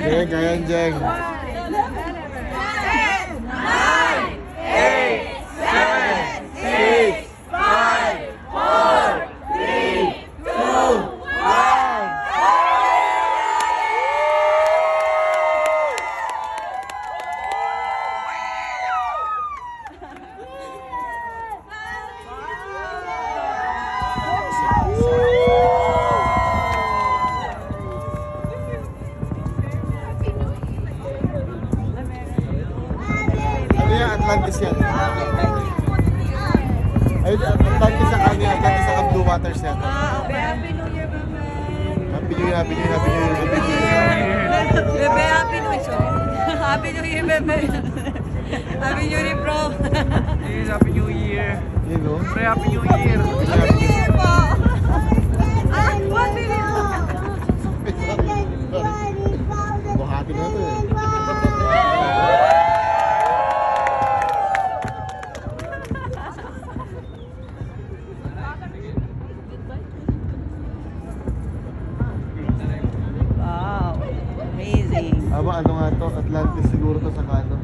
Jeng, kaya yan, Jeng. 10, 9, 8, 7, 6, 5, 4, 3, 2, 1. Ano yan? Atlantis yan. Ay, Atlantis sa kanya. Atlantis sa Blue Waters yan. Happy New Year, Mama. Happy New Year, Happy New Year, Happy New Year, Happy New Year. Bebe, Happy New Year. Happy New Year, Bebe. Happy New Year, bro. Yes, Happy New Year. Yun, no? Pre, Happy New Year. Happy New Year po. Ah, 1 million. Buhati na ito eh. Wow, amazing. Aba, ano nga to? Atlantis siguro to sa kano.